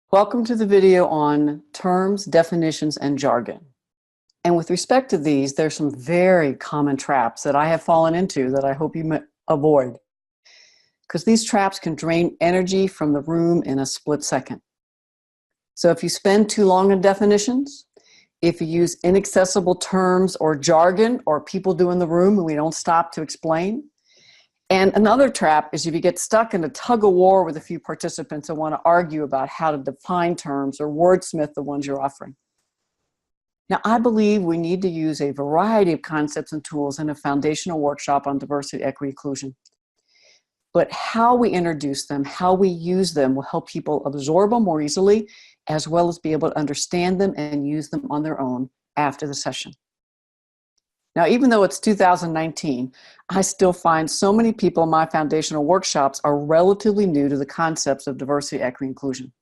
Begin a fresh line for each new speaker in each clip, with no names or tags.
Welcome to the video on terms, definitions, and jargon. And with respect to these, there's some very common traps that I have fallen into that I hope you avoid, because these traps can drain energy from the room in a split second. So if you spend too long on definitions, if you use inaccessible terms or jargon or people do in the room and we don't stop to explain. And another trap is if you get stuck in a tug of war with a few participants and want to argue about how to define terms or wordsmith the ones you're offering. Now, I believe we need to use a variety of concepts and tools in a foundational workshop on diversity, equity, inclusion. But how we introduce them, how we use them will help people absorb them more easily, as well as be able to understand them and use them on their own after the session. Now, even though it's 2019, I still find so many people in my foundational workshops are relatively new to the concepts of diversity, equity, inclusion.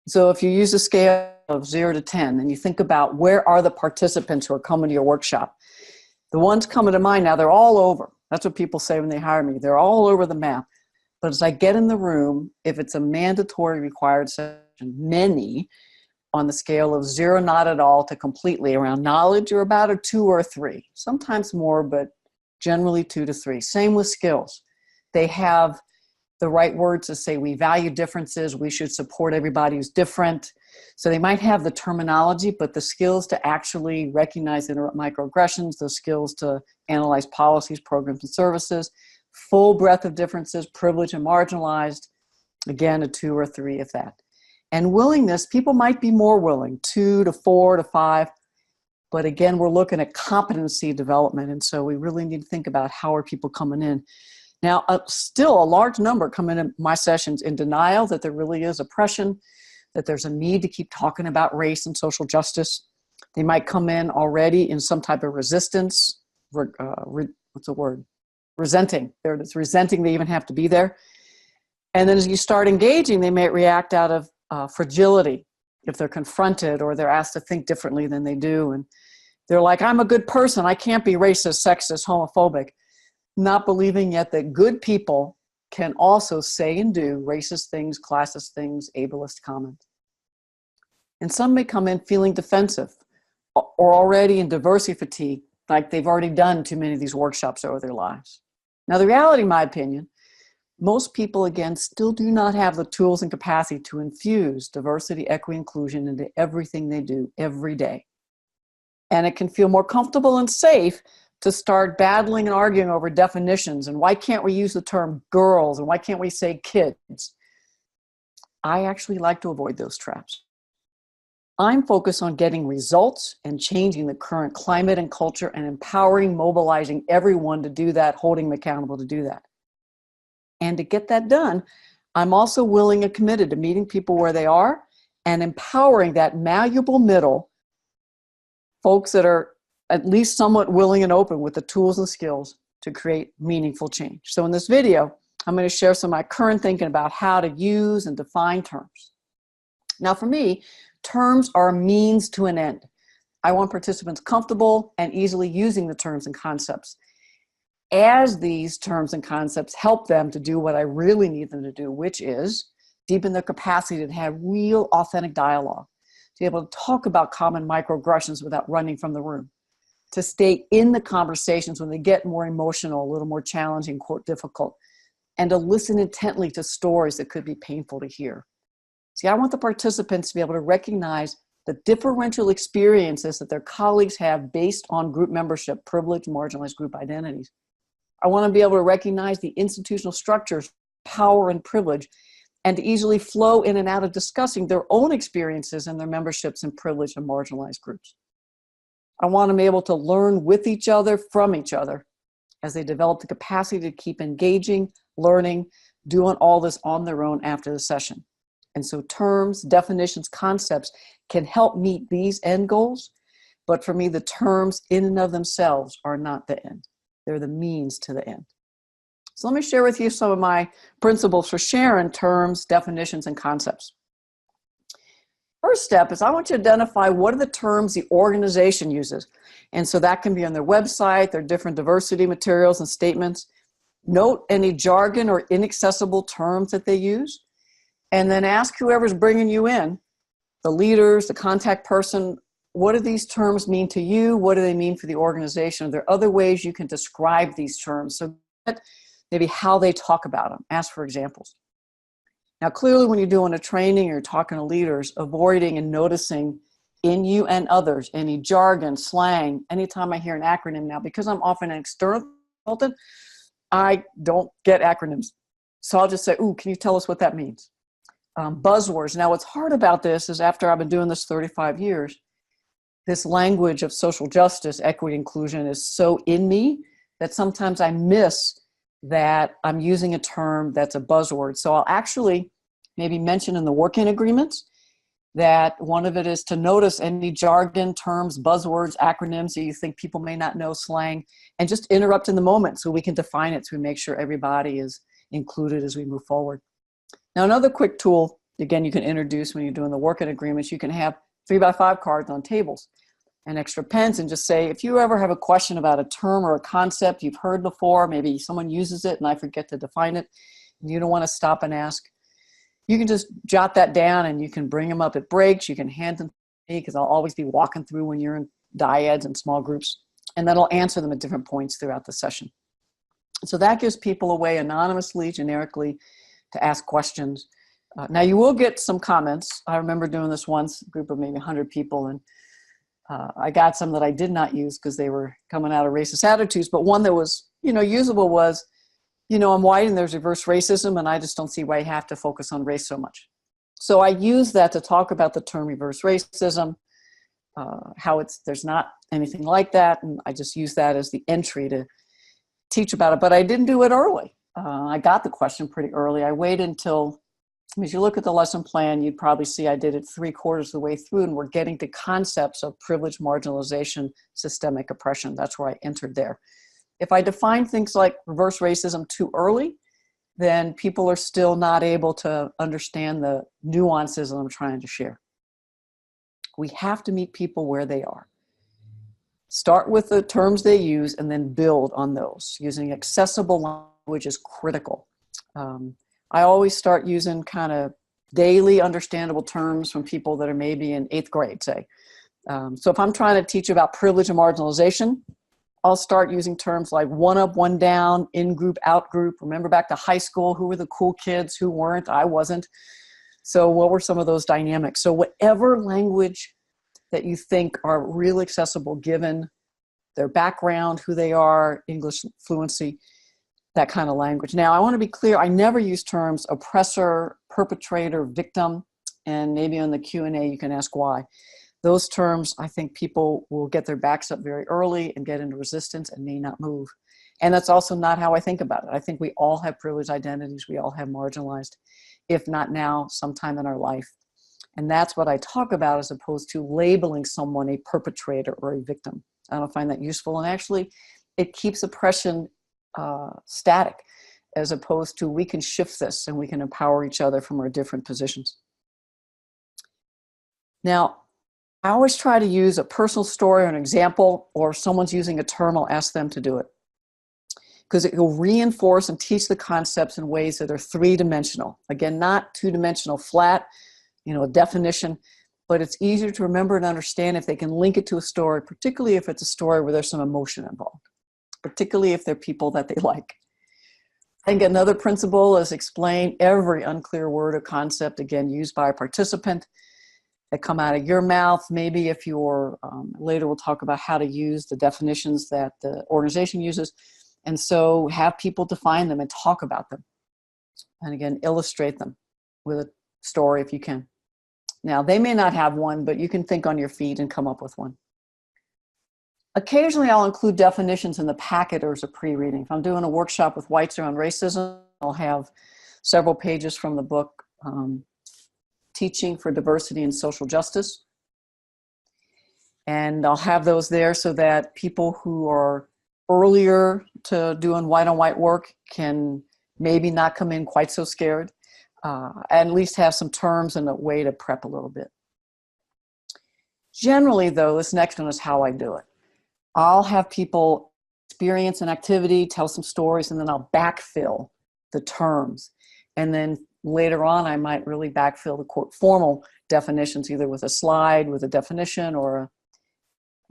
So if you use a scale of 0 to 10 and you think about where are the participants who are coming to your workshop, the ones coming to mind now, they're all over. That's what people say when they hire me. They're all over the map. But as I get in the room, if it's a mandatory required session, many on the scale of 0, not at all, to completely around knowledge are about a 2 or a 3, sometimes more, but generally 2 to 3. Same with skills. They have the right words to say we value differences, we should support everybody who's different. So they might have the terminology, but the skills to actually recognize microaggressions, the skills to analyze policies, programs, and services, full breadth of differences, privileged and marginalized, again, a 2 or 3 if that. And willingness, people might be more willing, 2 to 4 to 5. But again, we're looking at competency development. And so we really need to think about how are people coming in. Now, still a large number come in my sessions in denial that there really is oppression, that there's a need to keep talking about race and social justice. They might come in already in some type of resistance, what's the word? Resenting. They're just resenting they even have to be there. And then as you start engaging, they may react out of fragility if they're confronted or they're asked to think differently than they do. And they're like, I'm a good person. I can't be racist, sexist, homophobic. Not believing yet that good people can also say and do racist things, classist things, ableist comments. And some may come in feeling defensive or already in diversity fatigue, like they've already done too many of these workshops over their lives. Now, the reality, in my opinion, most people, again, still do not have the tools and capacity to infuse diversity, equity, inclusion into everything they do every day. And it can feel more comfortable and safe to start battling and arguing over definitions and why can't we use the term girls and why can't we say kids? I actually like to avoid those traps. I'm focused on getting results and changing the current climate and culture and empowering, mobilizing everyone to do that, holding them accountable to do that. And to get that done, I'm also willing and committed to meeting people where they are and empowering that malleable middle, folks that are at least somewhat willing and open with the tools and skills to create meaningful change. So in this video, I'm going to share some of my current thinking about how to use and define terms. Now for me, terms are a means to an end. I want participants comfortable and easily using the terms and concepts, as these terms and concepts help them to do what I really need them to do, which is deepen their capacity to have real, authentic dialogue, to be able to talk about common microaggressions without running from the room, to stay in the conversations when they get more emotional, a little more challenging, quote, difficult, and to listen intently to stories that could be painful to hear. See, I want the participants to be able to recognize the differential experiences that their colleagues have based on group membership, privileged, marginalized group identities. I want to be able to recognize the institutional structures, power and privilege, and to easily flow in and out of discussing their own experiences and their memberships in privileged and marginalized groups. I want them to be able to learn with each other, from each other, as they develop the capacity to keep engaging, learning, doing all this on their own after the session. And so terms, definitions, concepts can help meet these end goals, but for me, the terms in and of themselves are not the end. They're the means to the end. So let me share with you some of my principles for sharing terms, definitions, and concepts. First step is I want you to identify what are the terms the organization uses. And so that can be on their website, their different diversity materials and statements. Note any jargon or inaccessible terms that they use. And then ask whoever's bringing you in, the leaders, the contact person, what do these terms mean to you? What do they mean for the organization? Are there other ways you can describe these terms? So maybe how they talk about them. Ask for examples. Now, clearly, when you're doing a training or talking to leaders, avoiding and noticing in you and others any jargon, slang. Anytime I hear an acronym now, because I'm often an external consultant, I don't get acronyms. So I'll just say, ooh, can you tell us what that means? Buzzwords. Now, what's hard about this is after I've been doing this 35 years, this language of social justice, equity, inclusion is so in me that sometimes I miss that I'm using a term that's a buzzword. So I'll actually maybe mention in the working agreements that one of it is to notice any jargon, terms, buzzwords, acronyms that you think people may not know, slang, and just interrupt in the moment so we can define it so we make sure everybody is included as we move forward. Now, another quick tool, again, you can introduce when you're doing the working agreements, you can have 3x5 cards on tables and extra pens and just say, if you ever have a question about a term or a concept you've heard before, maybe someone uses it and I forget to define it, and you don't want to stop and ask, you can just jot that down and you can bring them up at breaks. You can hand them to me because I'll always be walking through when you're in dyads and small groups, and then I'll answer them at different points throughout the session. So that gives people a way anonymously, generically, to ask questions. Now you will get some comments. I remember doing this once, a group of maybe 100 people, and I got some that I did not use because they were coming out of racist attitudes, but one that was, usable was, I'm white and there's reverse racism and I just don't see why you have to focus on race so much. So I use that to talk about the term reverse racism, how there's not anything like that. And I just use that as the entry to teach about it, but I didn't do it early. I got the question pretty early. I waited until, as you look at the lesson plan, you'd probably see I did it 3/4 of the way through and we're getting to concepts of privilege, marginalization, systemic oppression. That's where I entered there. If I define things like reverse racism too early, then people are still not able to understand the nuances that I'm trying to share. We have to meet people where they are. Start with the terms they use and then build on those. Using accessible language is critical. I always start using kind of daily understandable terms from people that are maybe in 8th grade, say. So if I'm trying to teach about privilege and marginalization, I'll start using terms like one up, one down, in-group, out-group. Remember back to high school, who were the cool kids, who weren't? I wasn't. So what were some of those dynamics? So whatever language that you think are really accessible given their background, who they are, English fluency, that kind of language. Now, I want to be clear, I never use terms oppressor, perpetrator, victim, and maybe in the Q&A you can ask why. Those terms, I think people will get their backs up very early and get into resistance and may not move. And that's also not how I think about it. I think we all have privileged identities. We all have marginalized, if not now, sometime in our life. And that's what I talk about as opposed to labeling someone a perpetrator or a victim. I don't find that useful. And actually, it keeps oppression static, as opposed to we can shift this and we can empower each other from our different positions. Now, I always try to use a personal story or an example, or if someone's using a term, I'll ask them to do it. Because it will reinforce and teach the concepts in ways that are 3-dimensional. Again, not 2-dimensional flat, a definition, but it's easier to remember and understand if they can link it to a story, particularly if it's a story where there's some emotion involved, particularly if they're people that they like. I think another principle is explain every unclear word or concept, again, used by a participant, that come out of your mouth. Maybe if you're, later we'll talk about how to use the definitions that the organization uses. And so have people define them and talk about them. And again, illustrate them with a story if you can. Now, they may not have one, but you can think on your feet and come up with one. Occasionally, I'll include definitions in the packet or as a pre-reading. If I'm doing a workshop with whites around racism, I'll have several pages from the book, Teaching for Diversity and Social Justice. And I'll have those there so that people who are earlier to doing white-on-white work can maybe not come in quite so scared, at least have some terms and a way to prep a little bit. Generally, though, this next one is how I do it. I'll have people experience an activity, tell some stories, and then I'll backfill the terms. And then later on, I might really backfill the quote formal definitions, either with a slide with a definition, or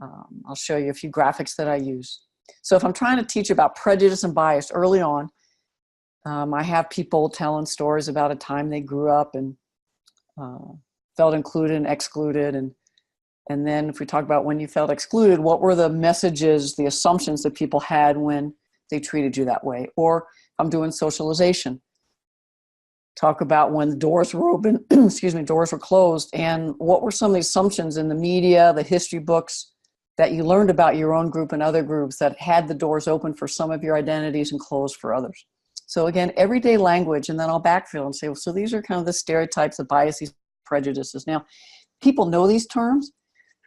I'll show you a few graphics that I use. So if I'm trying to teach about prejudice and bias early on, I have people telling stories about a time they grew up and felt included and excluded. And then if we talk about when you felt excluded, what were the messages, the assumptions that people had when they treated you that way? Or I'm doing socialization. Talk about when the doors were open, excuse me, doors were closed, and what were some of the assumptions in the media, the history books, that you learned about your own group and other groups that had the doors open for some of your identities and closed for others. So again, everyday language, and then I'll backfill and say, well, so these are kind of the stereotypes, the biases, prejudices. Now, people know these terms,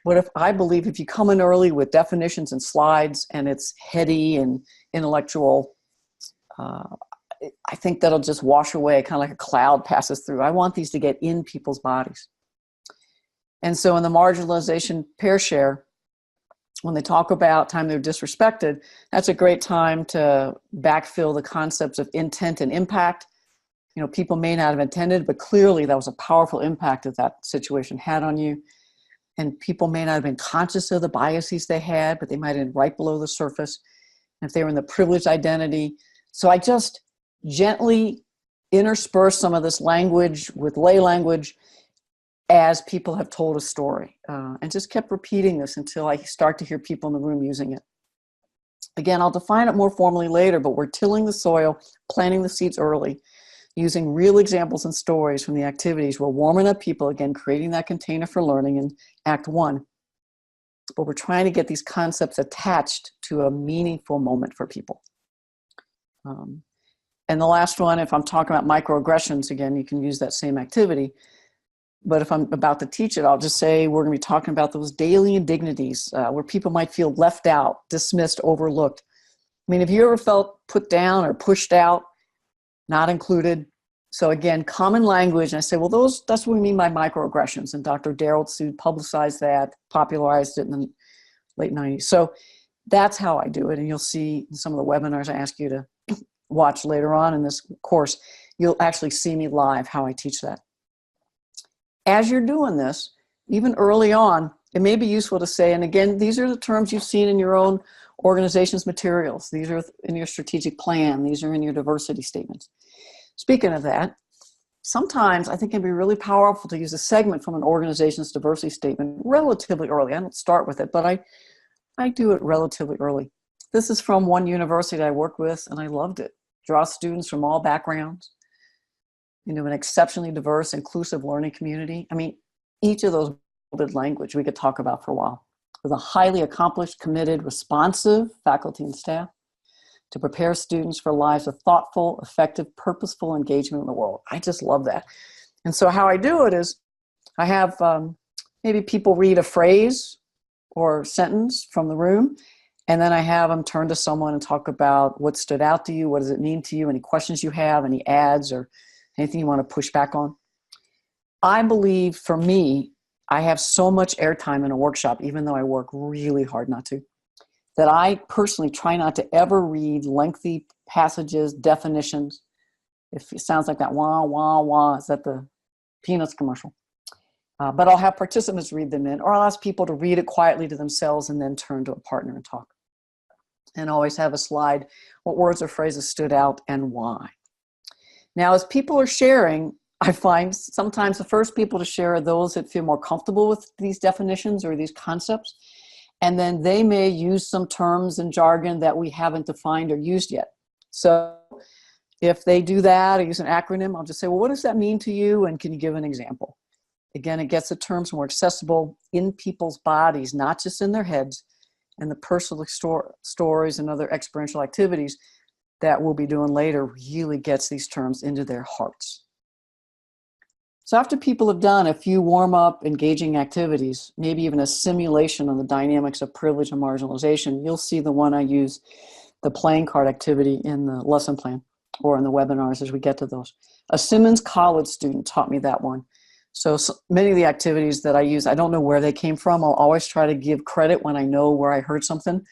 but if you come in early with definitions and slides and it's heady and intellectual, I think that'll just wash away, kind of like a cloud passes through. I want these to get in people's bodies. And so in the marginalization pair share, when they talk about time they're disrespected, that's a great time to backfill the concepts of intent and impact. You know, people may not have intended, but clearly that was a powerful impact that that situation had on you. And people may not have been conscious of the biases they had, but they might have been right below the surface. And if they were in the privileged identity. So I just gently intersperse some of this language with lay language as people have told a story, and just kept repeating this until I start to hear people in the room using it. Again, I'll define it more formally later, but we're tilling the soil, planting the seeds early, using real examples and stories from the activities. We're warming up people, again, creating that container for learning in Act 1. But we're trying to get these concepts attached to a meaningful moment for people. And the last one, if I'm talking about microaggressions, again, you can use that same activity. But if I'm about to teach it, I'll just say we're going to be talking about those daily indignities where people might feel left out, dismissed, overlooked. I mean, have you ever felt put down or pushed out, not included? So again, common language. And I say, well, that's what we mean by microaggressions. And Dr. Daryl Sood publicized that, popularized it in the late 90s. So that's how I do it. And you'll see in some of the webinars I ask you to watch later on in this course, you'll actually see me live how I teach that. As you're doing this, even early on, it may be useful to say, and again, these are the terms you've seen in your own organization's materials. These are in your strategic plan. These are in your diversity statements. Speaking of that, sometimes I think it can be really powerful to use a segment from an organization's diversity statement relatively early. I don't start with it, but I do it relatively early. This is from one university I worked with, and I loved it. Draw students from all backgrounds into an exceptionally diverse, inclusive learning community. I mean, each of those molded language we could talk about for a while. With a highly accomplished, committed, responsive faculty and staff to prepare students for lives of thoughtful, effective, purposeful engagement in the world. I just love that. And so how I do it is I have maybe people read a phrase or sentence from the room, and then I have them turn to someone and talk about what stood out to you, what does it mean to you, any questions you have, any ads or anything you want to push back on. I believe for me, I have so much airtime in a workshop, even though I work really hard not to, that I personally try not to ever read lengthy passages, definitions. If it sounds like that wah, wah, wah, is that the Peanuts commercial? But I'll have participants read them in, or I'll ask people to read it quietly to themselves and then turn to a partner and talk. And always have a slide, what words or phrases stood out and why. Now, as people are sharing, I find sometimes the first people to share are those that feel more comfortable with these definitions or these concepts. And then they may use some terms and jargon that we haven't defined or used yet. So if they do that or use an acronym, I'll just say, well, what does that mean to you? And can you give an example? Again, it gets the terms more accessible in people's bodies, not just in their heads, and the personal stories and other experiential activities that we'll be doing later really gets these terms into their hearts. So after people have done a few warm-up, engaging activities, maybe even a simulation on the dynamics of privilege and marginalization, you'll see the one I use, the playing card activity in the lesson plan or in the webinars as we get to those. A Simmons College student taught me that one. So many of the activities that I use, I don't know where they came from. I'll always try to give credit when I know where I heard something.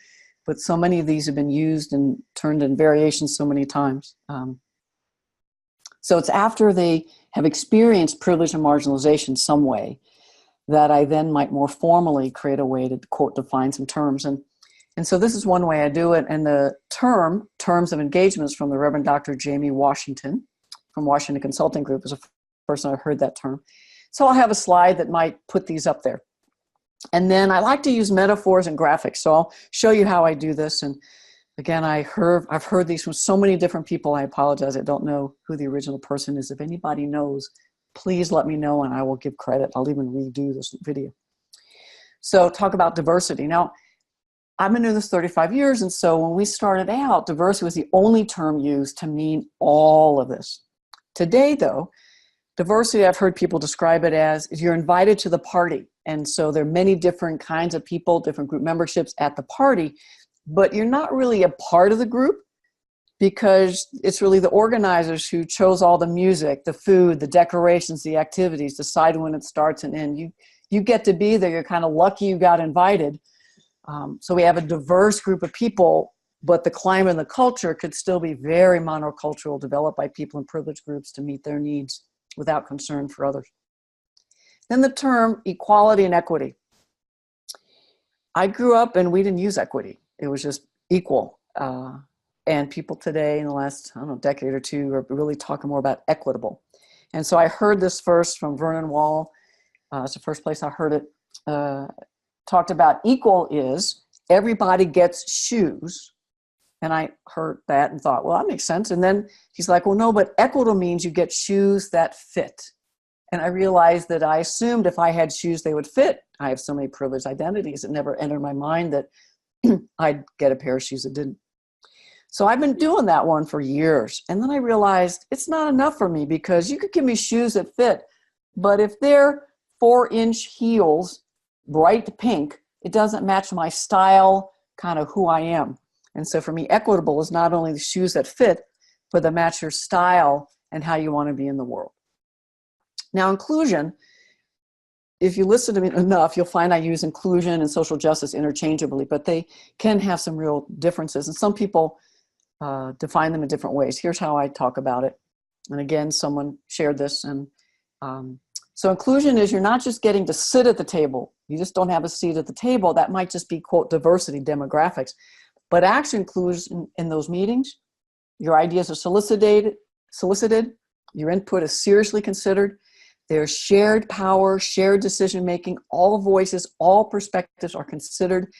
But so many of these have been used and turned in variations so many times. So it's after they have experienced privilege and marginalization some way that I then might more formally create a way to, quote, define some terms. And so this is one way I do it. And the terms of engagements from the Reverend Dr. Jamie Washington from Washington Consulting Group is the first time I heard that term. So I'll have a slide that might put these up there. And then I like to use metaphors and graphics. So I'll show you how I do this. And again, I've heard these from so many different people. I apologize. I don't know who the original person is. If anybody knows, please let me know and I will give credit. I'll even redo this video. So talk about diversity. Now, I've been doing this 35 years. And so when we started out, diversity was the only term used to mean all of this. Today, though, diversity, I've heard people describe it as is you're invited to the party. And so there are many different kinds of people, different group memberships at the party, but you're not really a part of the group because it's really the organizers who chose all the music, the food, the decorations, the activities, decide when it starts and ends. You get to be there. You're kind of lucky you got invited. So we have a diverse group of people, but the climate and the culture could still be very monocultural, developed by people in privileged groups to meet their needs without concern for others. Then the term equality and equity. I grew up and we didn't use equity. It was just equal. And people today in the last, I don't know, decade or two are really talking more about equitable. And so I heard this first from Vernon Wall. It's the first place I heard it. Talked about equal is everybody gets shoes. And I heard that and thought, well, that makes sense. And then he's like, well, no, but equitable means you get shoes that fit. And I realized that I assumed if I had shoes, they would fit. I have so many privileged identities. It never entered my mind that I'd get a pair of shoes that didn't. So I've been doing that one for years. And then I realized it's not enough for me because you could give me shoes that fit, but if they're 4-inch heels, bright pink, it doesn't match my style, kind of who I am. And so for me, equitable is not only the shoes that fit, but that match your style and how you want to be in the world. Now, inclusion, if you listen to me enough, you'll find I use inclusion and social justice interchangeably, but they can have some real differences. And some people define them in different ways. Here's how I talk about it. And again, someone shared this. And so inclusion is you're not just getting to sit at the table. You just don't have a seat at the table. That might just be, quote, diversity demographics. But actually inclusion in those meetings, your ideas are solicited, your input is seriously considered. There's shared power, shared decision-making, all voices, all perspectives are considered,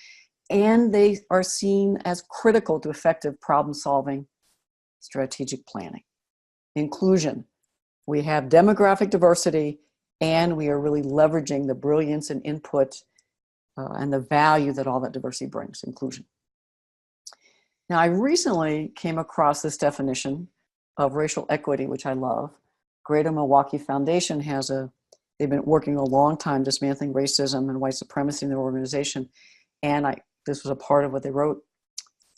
and they are seen as critical to effective problem-solving, strategic planning. Inclusion, we have demographic diversity, and we are really leveraging the brilliance and input and the value that all that diversity brings, inclusion. Now, I recently came across this definition of racial equity, which I love. Greater Milwaukee Foundation they've been working a long time dismantling racism and white supremacy in their organization. And this was a part of what they wrote.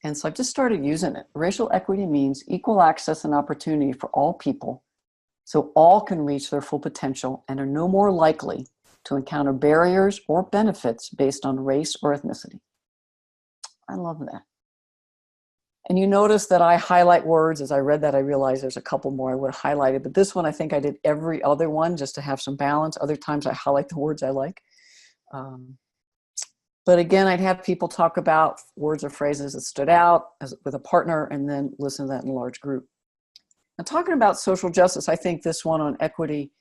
And so I just started using it. Racial equity means equal access and opportunity for all people so all can reach their full potential and are no more likely to encounter barriers or benefits based on race or ethnicity. I love that. And you notice that I highlight words. As I read that, I realized there's a couple more I would have highlighted. But this one, I think I did every other one just to have some balance. Other times I highlight the words I like. But again, I'd have people talk about words or phrases that stood out with a partner and then listen to that in a large group. Now, talking about social justice, I think this one on equity,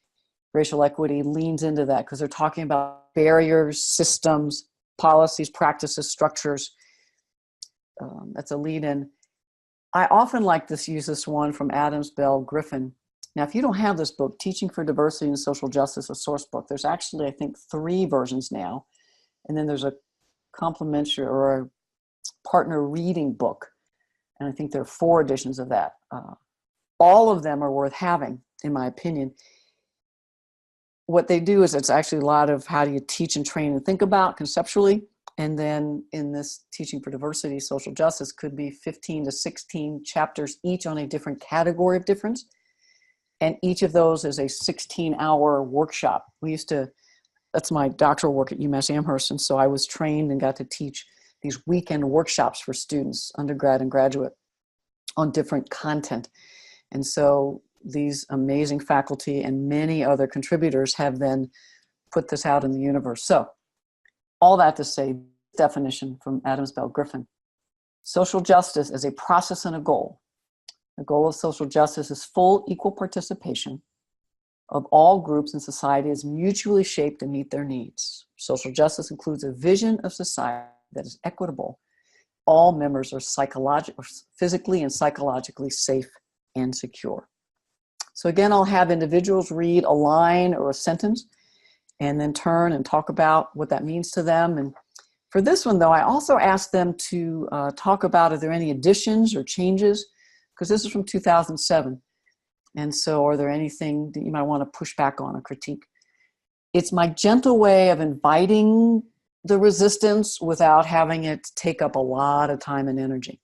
racial equity, leans into that because they're talking about barriers, systems, policies, practices, structures. That's a lead in. I often like to use this one from Adams, Bell, Griffin. Now, if you don't have this book, Teaching for Diversity and Social Justice, a source book, there's actually, I think, 3 versions now. And then there's a complementary or a partner reading book. And I think there are 4 editions of that. All of them are worth having, in my opinion. What they do is it's actually a lot of how do you teach and train and think about conceptually. And then in this Teaching for Diversity, Social Justice could be 15 to 16 chapters, each on a different category of difference. And each of those is a 16-hour workshop. That's my doctoral work at UMass Amherst. And so I was trained and got to teach these weekend workshops for students, undergrad and graduate, on different content. And so these amazing faculty and many other contributors have then put this out in the universe. So all that to say, definition from Adams Bell Griffin: social justice is a process and a goal. The goal of social justice is full equal participation of all groups in society as mutually shaped to meet their needs. Social justice includes a vision of society that is equitable. All members are physically and psychologically safe and secure. So again, I'll have individuals read a line or a sentence and then turn and talk about what that means to them. And for this one, though, I also asked them to talk about, are there any additions or changes? Because this is from 2007. And so are there anything that you might want to push back on or critique? It's my gentle way of inviting the resistance without having it take up a lot of time and energy.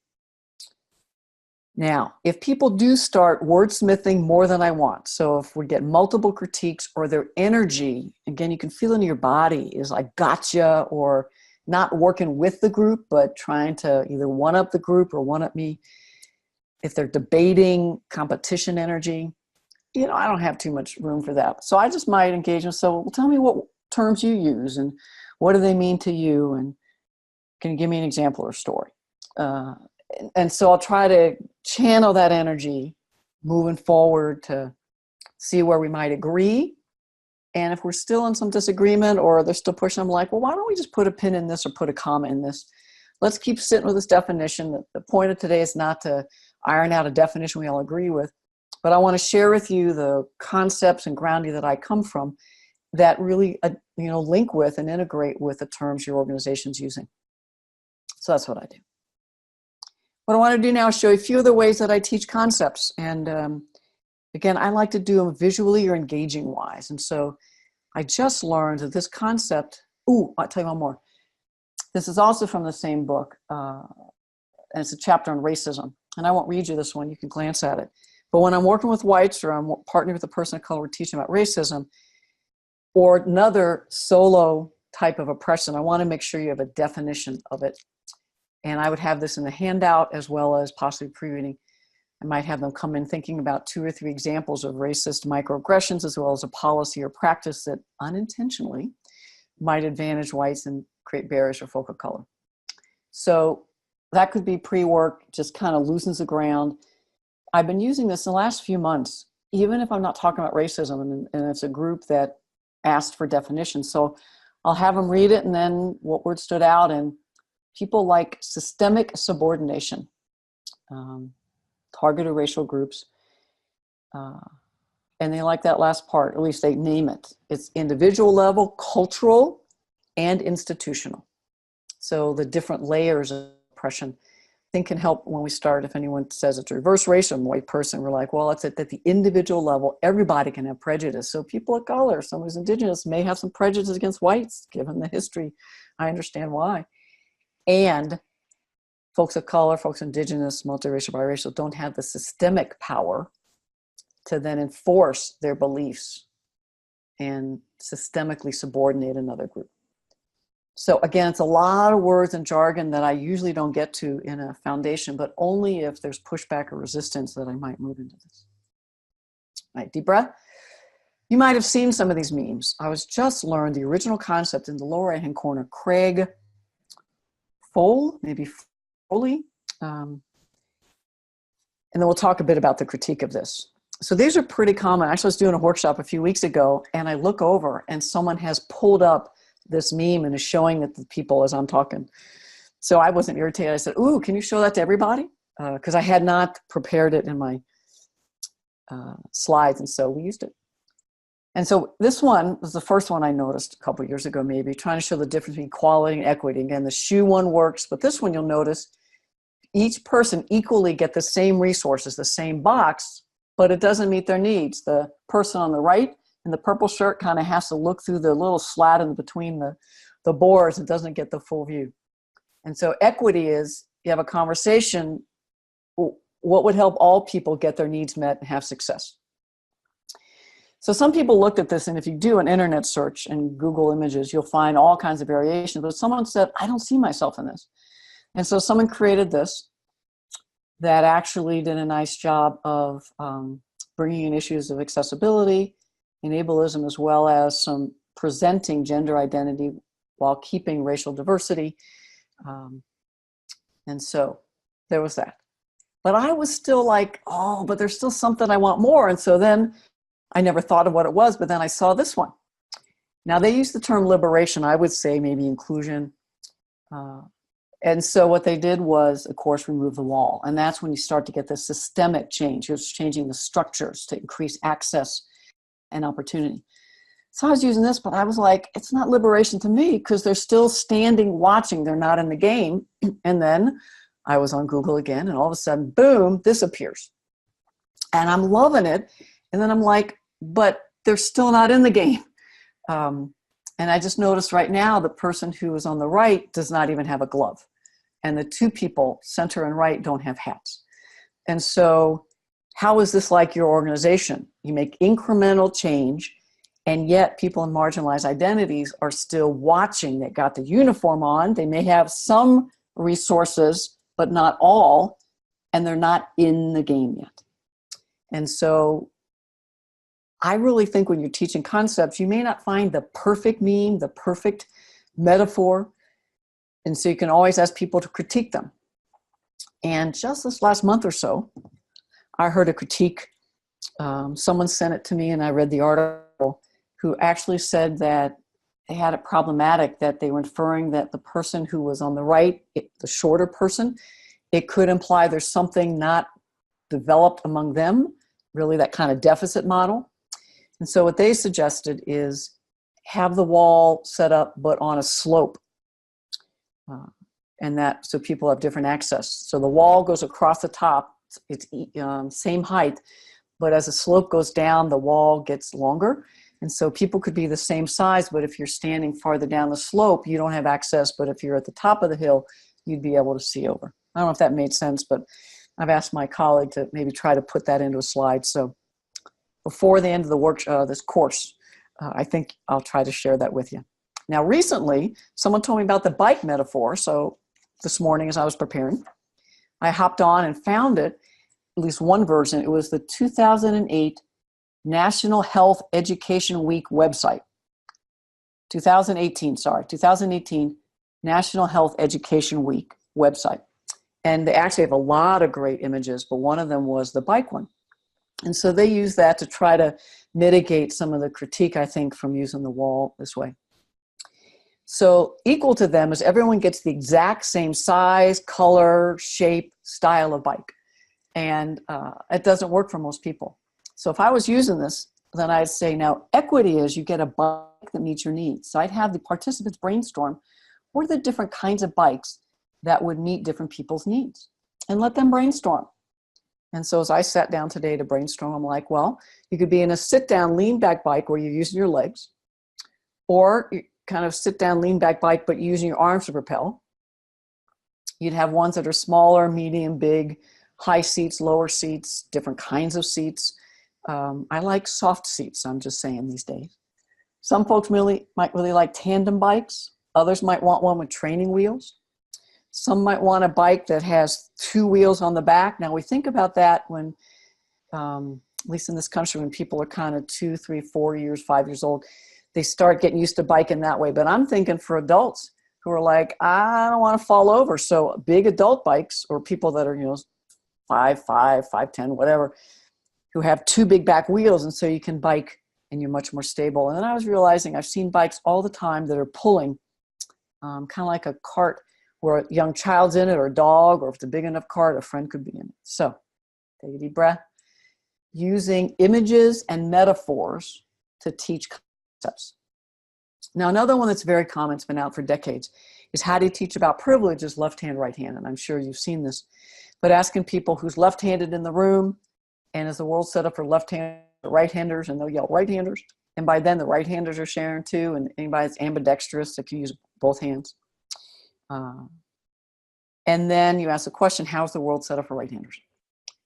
Now, if people do start wordsmithing more than I want, so if we get multiple critiques or their energy, again, you can feel it in your body, is like gotcha, or not working with the group, but trying to either one-up the group or one-up me. If they're debating, competition energy, you know, I don't have too much room for that. So I just might engage them. So, well, tell me what terms you use and what do they mean to you? And can you give me an example or story? And so I'll try to channel that energy moving forward to see where we might agree. And if we're still in some disagreement or they're still pushing, I'm like, well, why don't we just put a pin in this or put a comma in this? Let's keep sitting with this definition. The point of today is not to iron out a definition we all agree with, but I want to share with you the concepts and grounding that I come from that really link with and integrate with the terms your organization's using. So that's what I do. What I want to do now is show you a few of the ways that I teach concepts. And again, I like to do them visually or engaging wise. And so I just learned that this concept, I'll tell you one more. This is also from the same book, and it's a chapter on racism. And I won't read you this one, you can glance at it. But when I'm working with whites or I'm partnering with a person of color, we're teaching about racism or another solo type of oppression, I want to make sure you have a definition of it. And I would have this in the handout as well as possibly pre-reading. I might have them come in thinking about 2 or 3 examples of racist microaggressions as well as a policy or practice that unintentionally might advantage whites and create barriers for folk of color. So that could be pre-work, just kind of loosens the ground. I've been using this in the last few months, even if I'm not talking about racism, and it's a group that asked for definitions. So I'll have them read it and then what word stood out, and people like systemic subordination, targeted racial groups, and they like that last part, at least they name it. It's individual level, cultural, and institutional. So the different layers of oppression, I think, can help when we start. If anyone says it's reverse racism, white person, we're like, well, it's at the individual level. Everybody can have prejudice. So people of color, someone who's indigenous may have some prejudice against whites, given the history. I understand why. And folks of color, folks indigenous, multiracial, biracial don't have the systemic power to then enforce their beliefs and systemically subordinate another group. So again, it's a lot of words and jargon that I usually don't get to in a foundation, but only if there's pushback or resistance that I might move into this. All right, deep breath. You might have seen some of these memes. I was just learned the original concept in the lower right-hand corner. Craig maybe Foley. And then we'll talk a bit about the critique of this. So these are pretty common. Actually, I was doing a workshop a few weeks ago, and I look over and someone has pulled up this meme and is showing it to people as I'm talking. So I wasn't irritated. I said, ooh, can you show that to everybody? Because I had not prepared it in my slides, and so we used it. And so this one was the first one I noticed a couple of years ago, maybe, trying to show the difference between equality and equity. Again, the shoe one works, but this one you'll notice each person equally get the same resources, the same box, but it doesn't meet their needs. The person on the right in the purple shirt kind of has to look through the little slat in between the boards and doesn't get the full view. And so equity is, you have a conversation, what would help all people get their needs met and have success? So some people looked at this, and if you do an internet search and Google images, you'll find all kinds of variations, but someone said, I don't see myself in this. And so someone created this that actually did a nice job of bringing in issues of accessibility, enablism, as well as some presenting gender identity while keeping racial diversity. And so there was that. But I was still like, oh, but there's still something I want more. And so then I never thought of what it was, but then I saw this one. Now they use the term liberation. I would say maybe inclusion. And so what they did was, of course, remove the wall. And that's when you start to get this systemic change. You're changing the structures to increase access and opportunity. So I was using this, but I was like, it's not liberation to me because they're still standing watching. They're not in the game. And then I was on Google again, and all of a sudden, boom, this appears. And I'm loving it. And then I'm like, but they're still not in the game. And I just noticed right now, the person who is on the right does not even have a glove. And the two people, center and right, don't have hats. And so how is this like your organization? You make incremental change, and yet people in marginalized identities are still watching. They got the uniform on. They may have some resources, but not all, and they're not in the game yet. And so I really think when you're teaching concepts, you may not find the perfect meme, the perfect metaphor. And so you can always ask people to critique them. And just this last month or so, I heard a critique. Someone sent it to me and I read the article, who actually said that they had it problematic that they were inferring that the person who was on the right, the shorter person, it could imply there's something not developed among them, really that kind of deficit model. And so what they suggested is have the wall set up, but on a slope. And that, so people have different access. So the wall goes across the top, it's same height, but as the slope goes down, the wall gets longer. And so people could be the same size, but if you're standing farther down the slope, you don't have access. But if you're at the top of the hill, you'd be able to see over. I don't know if that made sense, but I've asked my colleague to maybe try to put that into a slide. So before the end of the workshop, this course, I think I'll try to share that with you. Now, recently, someone told me about the bike metaphor. So this morning, as I was preparing, I hopped on and found it, at least one version. It was the 2008 National Health Education Week website. 2018 National Health Education Week website. And they actually have a lot of great images, but one of them was the bike one. And so they use that to try to mitigate some of the critique, I think, from using the wall this way. So equal to them is everyone gets the exact same size, color, shape, style of bike. And it doesn't work for most people. So if I was using this, then I'd say, now equity is you get a bike that meets your needs. So I'd have the participants brainstorm what are the different kinds of bikes that would meet different people's needs, and let them brainstorm. And so as I sat down today to brainstorm, I'm like, well, you could be in a sit-down, lean-back bike where you're using your legs, or you kind of sit-down, lean-back bike, but using your arms to propel. You'd have ones that are smaller, medium, big, high seats, lower seats, different kinds of seats. I like soft seats, I'm just saying these days. Some folks might really like tandem bikes. Others might want one with training wheels. Some might want a bike that has two wheels on the back. Now we think about that when, at least in this country, when people are kind of 2, 3, 4 years, 5 years old, they start getting used to biking that way. But I'm thinking for adults who are like, I don't want to fall over. So big adult bikes, or people that are, 5'5", 5'10", whatever, who have two big back wheels. And so you can bike and you're much more stable. And then I was realizing I've seen bikes all the time that are pulling, kind of like a cart where a young child's in it, or a dog, or if it's a big enough cart, a friend could be in it. So take a deep breath. Using images and metaphors to teach concepts. Now, another one that's very common, it's been out for decades, is how do you teach about privilege as left hand, right hand? And I'm sure you've seen this. But asking people who's left-handed in the room, and is the world set up for left-handed, right-handers, and they'll yell right-handers. And by then the right-handers are sharing too, and anybody that's ambidextrous that can use both hands. And then you ask the question, how's the world set up for right-handers?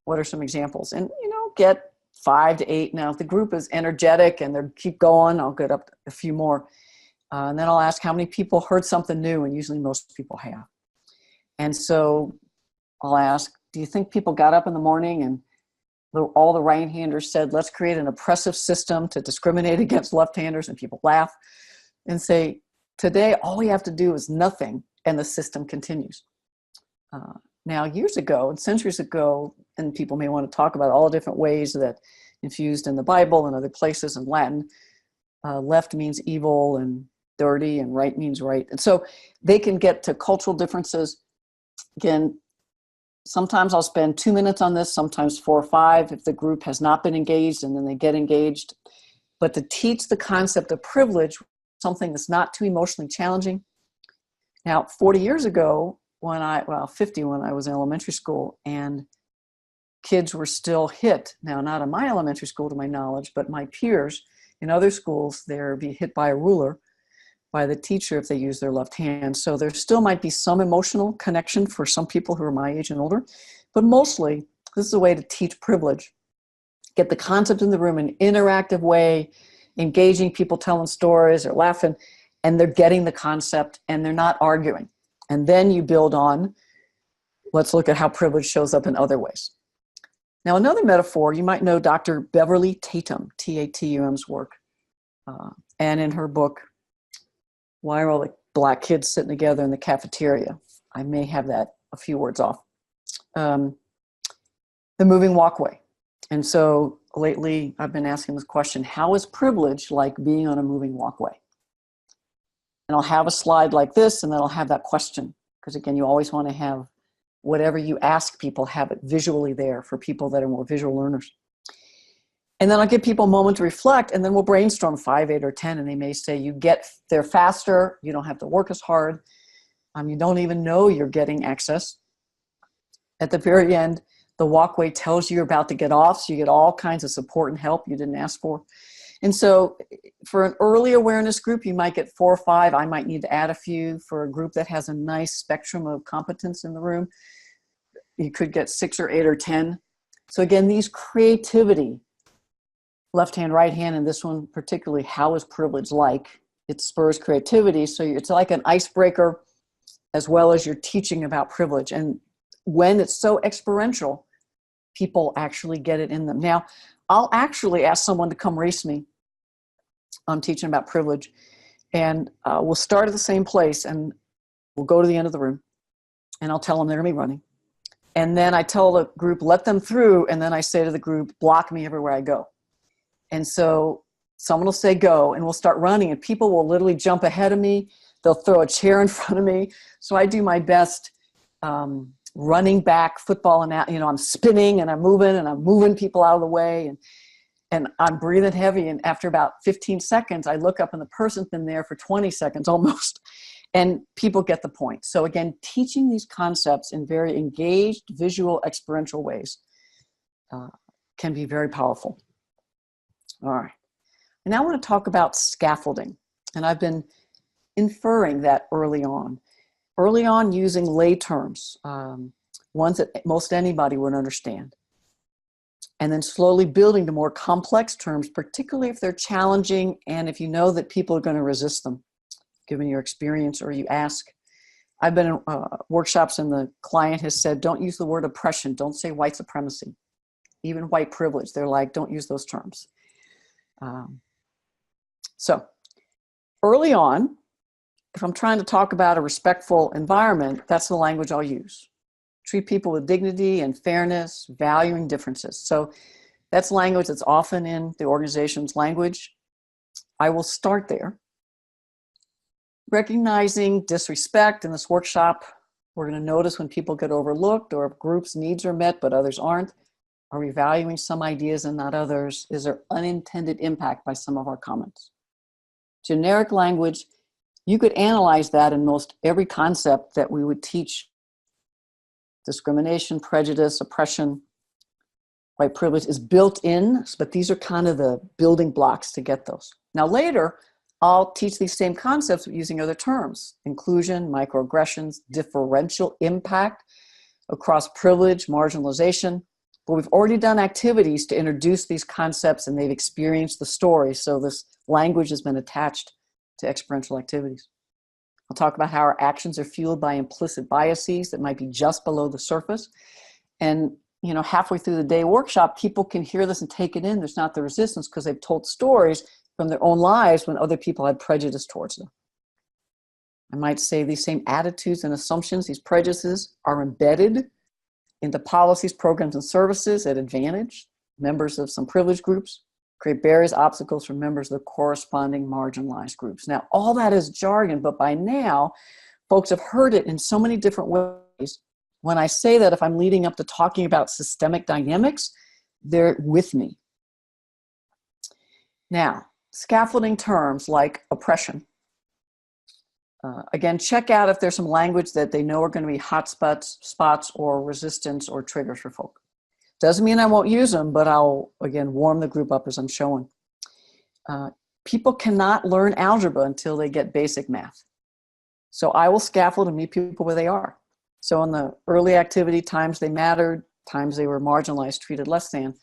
What are some examples? And, get 5 to 8. Now, if the group is energetic and they keep going, I'll get up a few more. And then I'll ask how many people heard something new, and usually most people have. And so I'll ask, do you think people got up in the morning and all the right-handers said, let's create an oppressive system to discriminate against left-handers, and people laugh and say, today, all we have to do is nothing, and the system continues. Now, years ago and centuries ago, and people may want to talk about all the different ways that infused in the Bible and other places in Latin, left means evil and dirty and right means right. And so they can get to cultural differences. Again, sometimes I'll spend 2 minutes on this, sometimes 4 or 5 if the group has not been engaged, and then they get engaged. But to teach the concept of privilege, something that's not too emotionally challenging. Now, 40 years ago, 50 when I was in elementary school, and kids were still hit. Now, not in my elementary school to my knowledge, but my peers in other schools, they'd be hit by a ruler by the teacher if they use their left hand. So there still might be some emotional connection for some people who are my age and older, but mostly this is a way to teach privilege. Get the concept in the room in an interactive way, engaging people, telling stories or laughing, and they're getting the concept and they're not arguing. And then you build on, let's look at how privilege shows up in other ways. Now, another metaphor, you might know Dr. Beverly Tatum, T-A-T-U-M's work. And in her book, Why Are All the Black Kids Sitting Together in the Cafeteria? I may have that a few words off. The moving walkway. And so lately I've been asking this question, how is privilege like being on a moving walkway? And I'll have a slide like this, and then I'll have that question. Because again, you always want to have whatever you ask people, have it visually there for people that are more visual learners. And then I'll give people a moment to reflect, and then we'll brainstorm 5, 8, or 10, and they may say, you get there faster, you don't have to work as hard, you don't even know you're getting access. At the very end, the walkway tells you you're about to get off, so you get all kinds of support and help you didn't ask for. And so for an early awareness group, you might get 4 or 5. I might need to add a few. For a group that has a nice spectrum of competence in the room, you could get 6 or 8 or 10. So again, these creativity, left hand, right hand, and this one particularly, how is privilege like? It spurs creativity. So it's like an icebreaker as well as you're teaching about privilege. And when it's so experiential, people actually get it in them. Now, I'll actually ask someone to come race me. I'm teaching about privilege, and we'll start at the same place, and we'll go to the end of the room, and I'll tell them they're going to be running. And then I tell the group, let them through, and then I say to the group, block me everywhere I go. And so someone will say go, and we'll start running, and people will literally jump ahead of me. They'll throw a chair in front of me. So I do my best running back, football, and I'm spinning and I'm moving people out of the way, and I'm breathing heavy. And after about 15 seconds, I look up and the person's been there for 20 seconds almost. And people get the point. So again, teaching these concepts in very engaged, visual, experiential ways can be very powerful. All right. And now I want to talk about scaffolding. And I've been inferring that early on using lay terms, ones that most anybody would understand. And then slowly building to more complex terms, particularly if they're challenging and if you know that people are going to resist them, given your experience or you ask. I've been in workshops and the client has said, don't use the word oppression. Don't say white supremacy, even white privilege. They're like, don't use those terms. So early on, if I'm trying to talk about a respectful environment, that's the language I'll use. Treat people with dignity and fairness, valuing differences. So that's language that's often in the organization's language. I will start there. Recognizing disrespect in this workshop, we're going to notice when people get overlooked or if groups' needs are met but others aren't. Are we valuing some ideas and not others? Is there unintended impact by some of our comments? Generic language, you could analyze that in most every concept that we would teach. Discrimination, prejudice, oppression, white privilege is built in, but these are kind of the building blocks to get those. Now later, I'll teach these same concepts using other terms: inclusion, microaggressions, differential impact across privilege, marginalization. But we've already done activities to introduce these concepts and they've experienced the story. So this language has been attached to experiential activities. I'll talk about how our actions are fueled by implicit biases that might be just below the surface. And halfway through the day workshop, people can hear this and take it in. There's not the resistance because they've told stories from their own lives when other people had prejudice towards them. I might say these same attitudes and assumptions, these prejudices, are embedded into policies, programs, and services that advantage members of some privileged groups, create barriers, obstacles for members of the corresponding marginalized groups. Now, all that is jargon, but by now, folks have heard it in so many different ways. When I say that, if I'm leading up to talking about systemic dynamics, they're with me. Now, scaffolding terms like oppression. Again, check out if there's some language that they know are going to be hot spots or resistance or triggers for folk. Doesn't mean I won't use them, but I'll, again, warm the group up as I'm showing. People cannot learn algebra until they get basic math. So I will scaffold and meet people where they are. So in the early activity, times they mattered, times they were marginalized, treated less than,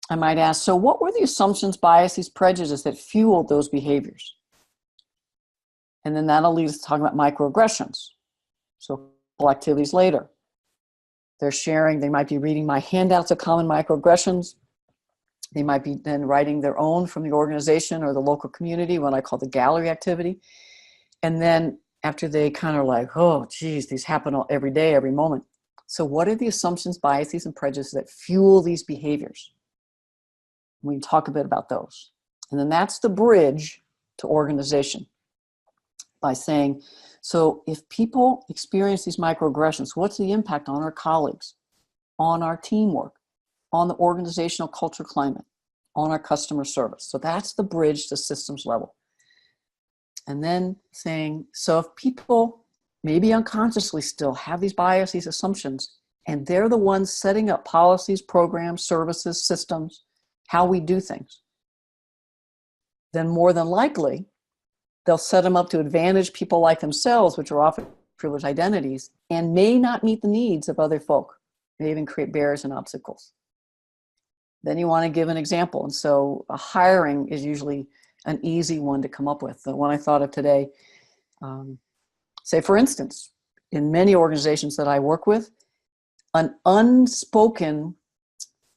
I might ask, so what were the assumptions, biases, prejudices that fueled those behaviors? And then that'll lead us to talking about microaggressions. So a couple activities later, they're sharing, they might be reading my handouts of common microaggressions. They might be then writing their own from the organization or the local community, what I call the gallery activity. And then after they kind of like, oh, geez, these happen every day, every moment. So what are the assumptions, biases, and prejudices that fuel these behaviors? We can talk a bit about those. And then that's the bridge to organization. By saying, so if people experience these microaggressions, what's the impact on our colleagues, on our teamwork, on the organizational culture climate, on our customer service? So that's the bridge to systems level. And then saying, so if people maybe unconsciously still have these biases, assumptions, and they're the ones setting up policies, programs, services, systems, how we do things, then more than likely, they'll set them up to advantage people like themselves, which are often privileged identities, and may not meet the needs of other folk, may even create barriers and obstacles. Then you want to give an example. And so a hiring is usually an easy one to come up with. The one I thought of today, say for instance, in many organizations that I work with, an unspoken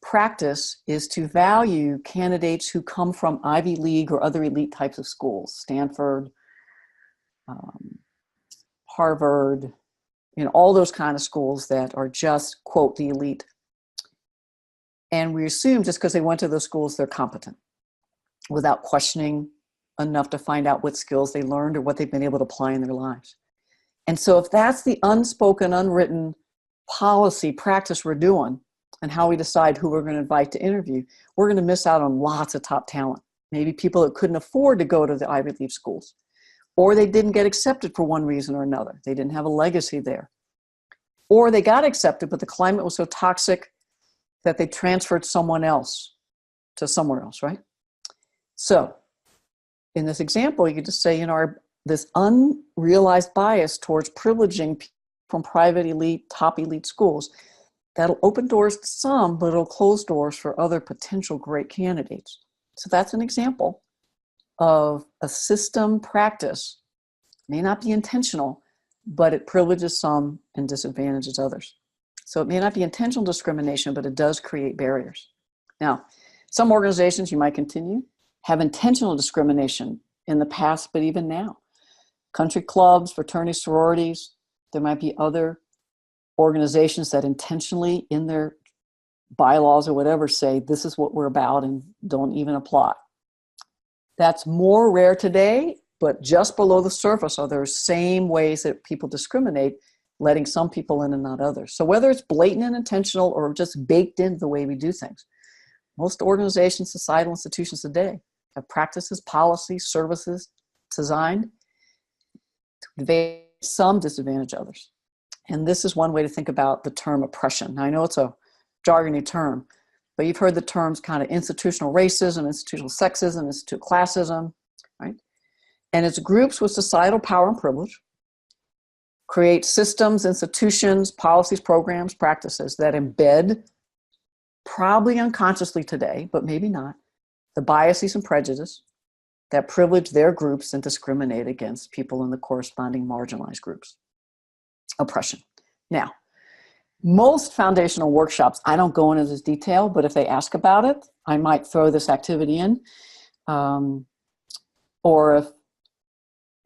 practice is to value candidates who come from Ivy League or other elite types of schools, Stanford, Harvard, all those kind of schools that are just, quote, the elite. And we assume just because they went to those schools, they're competent without questioning enough to find out what skills they learned or what they've been able to apply in their lives. And so if that's the unspoken, unwritten policy practice we're doing, and how we decide who we're going to invite to interview, we're going to miss out on lots of top talent. Maybe people that couldn't afford to go to the Ivy League schools, or they didn't get accepted for one reason or another. They didn't have a legacy there. Or they got accepted, but the climate was so toxic that they transferred someone else to somewhere else, right? So in this example, you could just say, this unrealized bias towards privileging people from private elite, top elite schools, that'll open doors to some, but it'll close doors for other potential great candidates. So that's an example of a system practice. May not be intentional, but it privileges some and disadvantages others. So it may not be intentional discrimination, but it does create barriers. Now, some organizations, you might continue, have intentional discrimination in the past, but even now. Country clubs, fraternity sororities, there might be other organizations that intentionally in their bylaws or whatever say this is what we're about and don't even apply. That's more rare today, but just below the surface are those same ways that people discriminate, letting some people in and not others. So whether it's blatant and intentional or just baked into the way we do things, most organizations, societal institutions today have practices, policies, services designed to advance some, disadvantage others. And this is one way to think about the term oppression. Now, I know it's a jargony term, but you've heard the terms kind of institutional racism, institutional sexism, institutional classism, right? And it's groups with societal power and privilege create systems, institutions, policies, programs, practices that embed, probably unconsciously today, but maybe not, the biases and prejudice that privilege their groups and discriminate against people in the corresponding marginalized groups. Oppression. Now, Most foundational workshops, I don't go into this detail, but if they ask about it, I might throw this activity in. Or if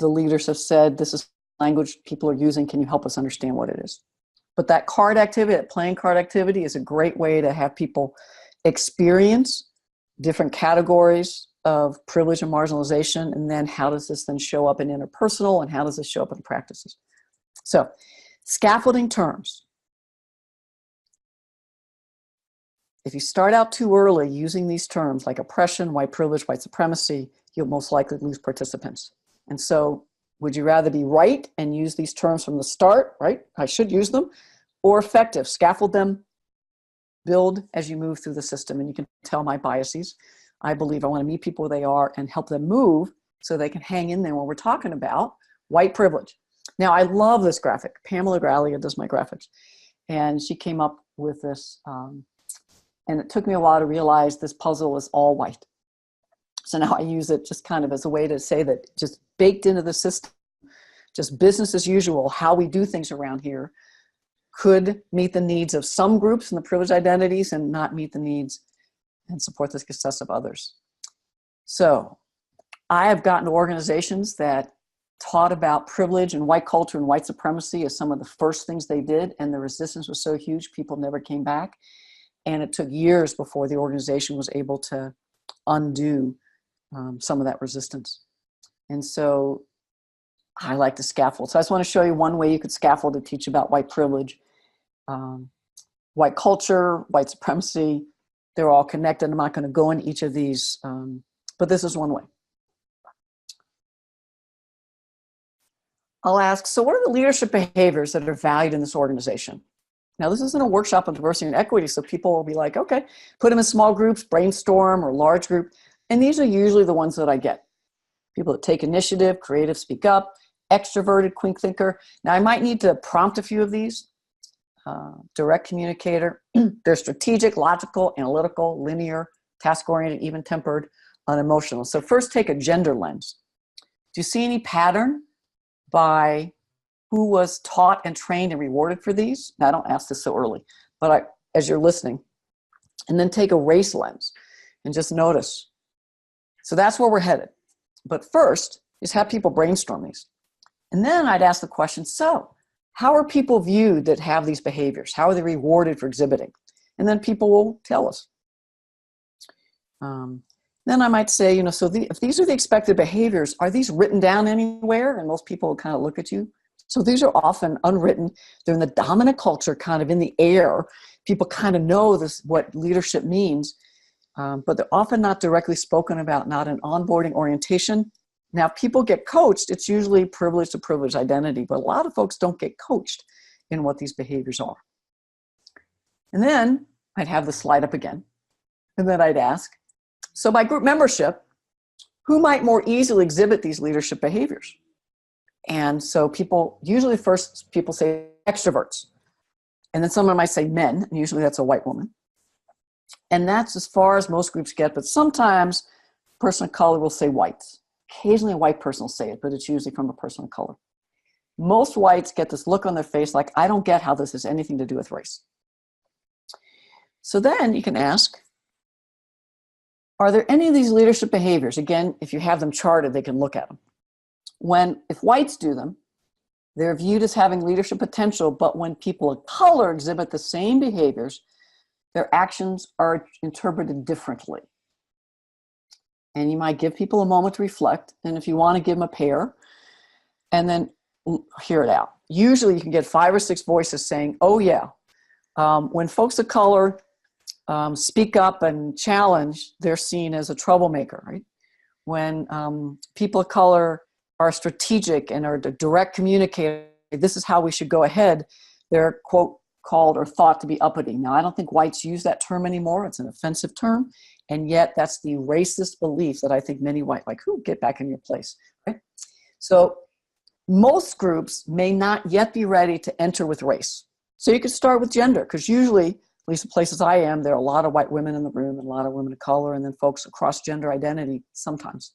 the leaders have said, this is language people are using, can you help us understand what it is? But that card activity, that playing card activity, is a great way to have people experience different categories of privilege and marginalization, and then how does this then show up in interpersonal, and how does this show up in practices? So, scaffolding terms. If you start out too early using these terms like oppression, white privilege, white supremacy, you'll most likely lose participants. And so, would you rather be right and use these terms from the start, right? I should use them, or effective, scaffold them, build as you move through the system. And you can tell my biases. I believe I want to meet people where they are and help them move so they can hang in there when we're talking about white privilege. Now, I love this graphic. Pamela Gralia does my graphics. And she came up with this, and it took me a while to realize this puzzle is all white. So now I use it just kind of as a way to say that just baked into the system, just business as usual, how we do things around here could meet the needs of some groups in the privileged identities and not meet the needs and support the success of others. So I have gotten to organizations that taught about privilege and white culture and white supremacy as some of the first things they did, and the resistance was so huge, people never came back. And it took years before the organization was able to undo some of that resistance. And so I like to scaffold. So I just want to show you one way you could scaffold to teach about white privilege, white culture, white supremacy. They're all connected. I'm not going to go into each of these, but this is one way. I'll ask, so what are the leadership behaviors that are valued in this organization? Now, this isn't a workshop on diversity and equity, so people will be like, okay, put them in small groups, brainstorm, or large group. And these are usually the ones that I get. People that take initiative, creative, speak up, extroverted, quick thinker. Now, I might need to prompt a few of these. Direct communicator. They're strategic, logical, analytical, linear, task-oriented, even-tempered, unemotional. So first, take a gender lens. Do you see any pattern by who was taught and trained and rewarded for these? Now, I don't ask this so early, but as you're listening. And then take a race lens and just notice. So that's where we're headed. But first, just have people brainstorm these. And then I'd ask the question, so how are people viewed that have these behaviors? How are they rewarded for exhibiting? And then people will tell us. Then I might say, so if these are the expected behaviors, are these written down anywhere? And most people will kind of look at you. So these are often unwritten. They're in the dominant culture, kind of in the air. People kind of know this, what leadership means, but they're often not directly spoken about, not in onboarding orientation. Now, if people get coached, it's usually privilege to privilege identity, but a lot of folks don't get coached in what these behaviors are. And then I'd have the slide up again. And then I'd ask, so by group membership, who might more easily exhibit these leadership behaviors? And so usually first people say extroverts. And then someone might say men, and usually that's a white woman. And that's as far as most groups get, but sometimes a person of color will say whites. Occasionally a white person will say it, but it's usually from a person of color. Most whites get this look on their face like, I don't get how this has anything to do with race. So then you can ask, are there any of these leadership behaviors? Again, if you have them charted, they can look at them. If whites do them, they're viewed as having leadership potential, but when people of color exhibit the same behaviors, their actions are interpreted differently. And you might give people a moment to reflect, and if you want to give them a pair, and then hear it out. Usually you can get 5 or 6 voices saying, oh yeah, when folks of color speak up and challenge, they're seen as a troublemaker, right? When people of color are strategic and are direct communicator, this is how we should go ahead, they're, quote, called or thought to be uppity. Now, I don't think whites use that term anymore. It's an offensive term. And yet that's the racist belief that I think many white, like, who, get back in your place, right? So most groups may not yet be ready to enter with race. So you could start with gender, because usually, at least the places I am, there are a lot of white women in the room and a lot of women of color, and then folks across gender identity sometimes.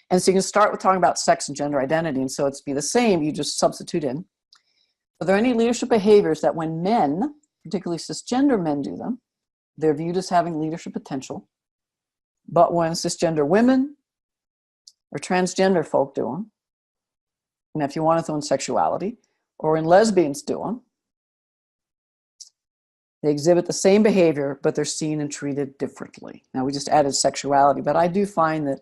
And so you can start with talking about sex and gender identity. And so it's be the same, you just substitute in. Are there any leadership behaviors that when men, particularly cisgender men, do them, they're viewed as having leadership potential, but when cisgender women or transgender folk do them, and if you want to throw in sexuality, or when lesbians do them, they exhibit the same behavior, but they're seen and treated differently. Now, we just added sexuality, but I do find that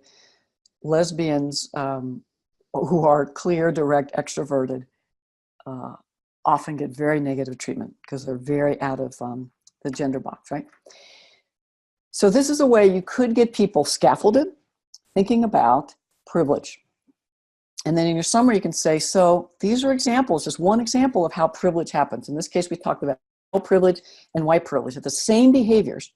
lesbians who are clear, direct, extroverted often get very negative treatment because they're very out of the gender box, right? So this is a way you could get people scaffolded thinking about privilege. And then in your summary, you can say, so these are examples, just one example of how privilege happens. In this case, we talked about privilege and white privilege. That the same behaviors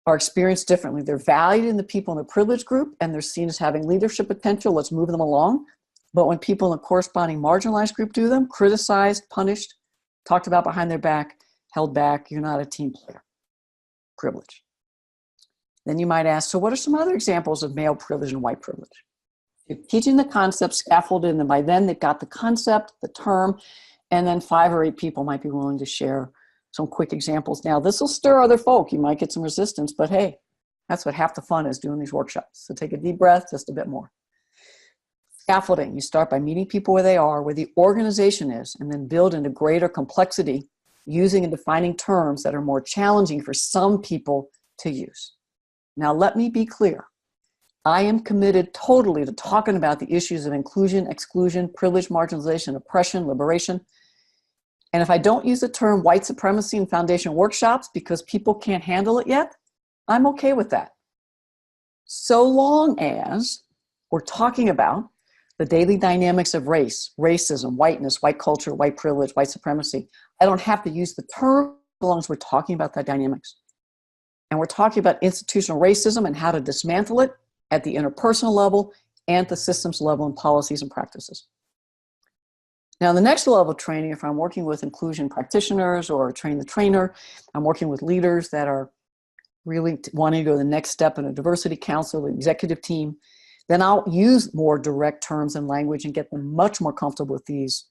are experienced differently. They're valued in the people in the privileged group, and they're seen as having leadership potential. Let's move them along. But when people in the corresponding marginalized group do them, criticized, punished, talked about behind their back, held back, you're not a team player. Privilege. Then you might ask, so what are some other examples of male privilege and white privilege? You're teaching the concept, scaffolded, and by then they've got the concept, the term, and then 5 or 8 people might be willing to share some quick examples. Now, this will stir other folk. You might get some resistance, but hey, that's what half the fun is, doing these workshops. So take a deep breath, just a bit more. Scaffolding, you start by meeting people where they are, where the organization is, and then build into greater complexity using and defining terms that are more challenging for some people to use. Now, let me be clear. I am committed totally to talking about the issues of inclusion, exclusion, privilege, marginalization, oppression, liberation. And if I don't use the term white supremacy in foundation workshops because people can't handle it yet, I'm okay with that. So long as we're talking about the daily dynamics of race, racism, whiteness, white culture, white privilege, white supremacy. I don't have to use the term as long as we're talking about that dynamics. And we're talking about institutional racism and how to dismantle it at the interpersonal level and the systems level in policies and practices. Now, the next level of training, if I'm working with inclusion practitioners or train the trainer, I'm working with leaders that are really wanting to go to the next step in a diversity council, the executive team, then I'll use more direct terms and language and get them much more comfortable with these.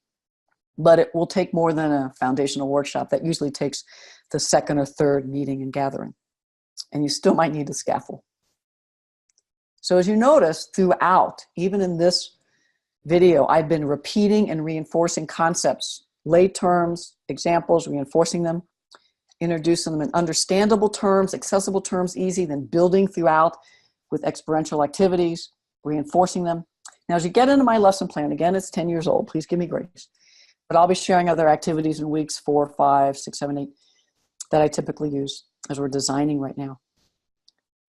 But it will take more than a foundational workshop. That usually takes the second or third meeting and gathering. And you still might need to scaffold. So as you notice throughout, even in this video, I've been repeating and reinforcing concepts, lay terms, examples, reinforcing them, introducing them in understandable terms, accessible terms, easy, then building throughout with experiential activities, reinforcing them. Now, as you get into my lesson plan, again, it's 10 years old, please give me grace. But I'll be sharing other activities in weeks 4, 5, 6, 7, 8 that I typically use as we're designing right now.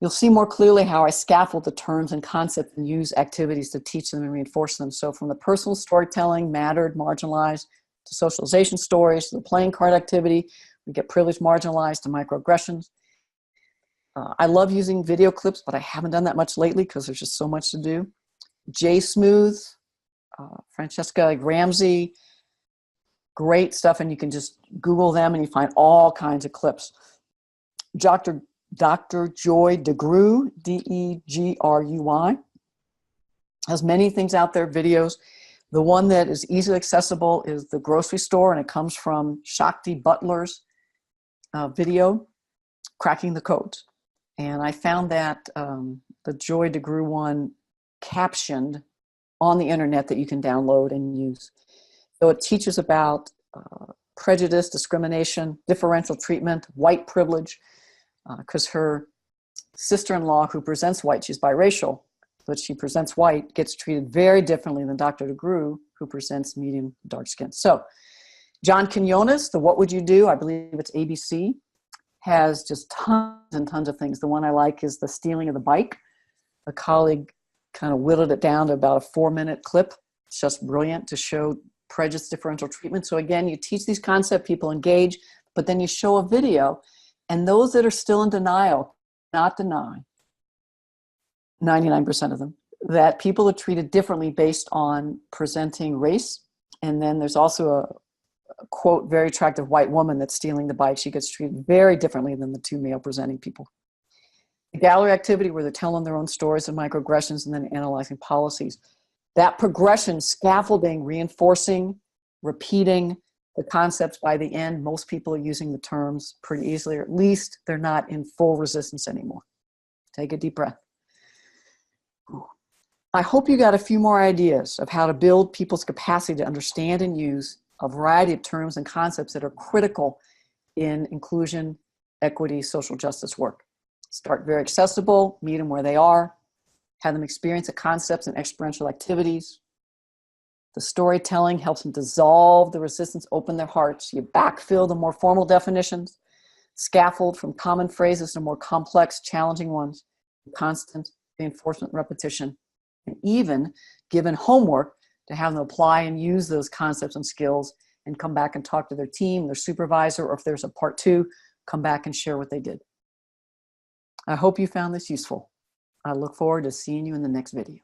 You'll see more clearly how I scaffold the terms and concepts and use activities to teach them and reinforce them. So from the personal storytelling, mattered, marginalized, to socialization stories, to the playing card activity, we get privileged, marginalized, to microaggressions. I love using video clips, but I haven't done that much lately because there's just so much to do. Jay Smooth, Francesca Ramsey, great stuff, and you can just Google them and you find all kinds of clips. Dr. Joy DeGruy, D-E-G-R-U-Y, has many things out there, videos. The one that is easily accessible is the grocery store, and it comes from Shakti Butler's video, Cracking the Codes. And I found that the Joy DeGruy one captioned on the internet that you can download and use. So it teaches about prejudice, discrimination, differential treatment, white privilege, because her sister-in-law who presents white, she's biracial, but she presents white, gets treated very differently than Dr. DeGruy, who presents medium dark skin. So John Quinones, the What Would You Do? I believe it's ABC, has just tons and tons of things. The one I like is the stealing of the bike. A colleague kind of whittled it down to about a 4-minute clip. It's just brilliant to show prejudice, differential treatment. So again, you teach these concepts, people engage, but then you show a video, and those that are still in denial, not deny, 99% of them, that people are treated differently based on presenting race. And then there's also a quote, very attractive white woman that's stealing the bike. She gets treated very differently than the 2 male presenting people. The gallery activity where they're telling their own stories of microaggressions and then analyzing policies. That progression, scaffolding, reinforcing, repeating the concepts by the end. Most people are using the terms pretty easily, or at least they're not in full resistance anymore. Take a deep breath. I hope you got a few more ideas of how to build people's capacity to understand and use a variety of terms and concepts that are critical in inclusion, equity, social justice work. Start very accessible, meet them where they are, have them experience the concepts and experiential activities. The storytelling helps them dissolve the resistance, open their hearts. You backfill the more formal definitions, scaffold from common phrases to more complex, challenging ones, constant reinforcement, repetition, and even given homework to have them apply and use those concepts and skills and come back and talk to their team, their supervisor, or if there's a part 2, come back and share what they did. I hope you found this useful. I look forward to seeing you in the next video.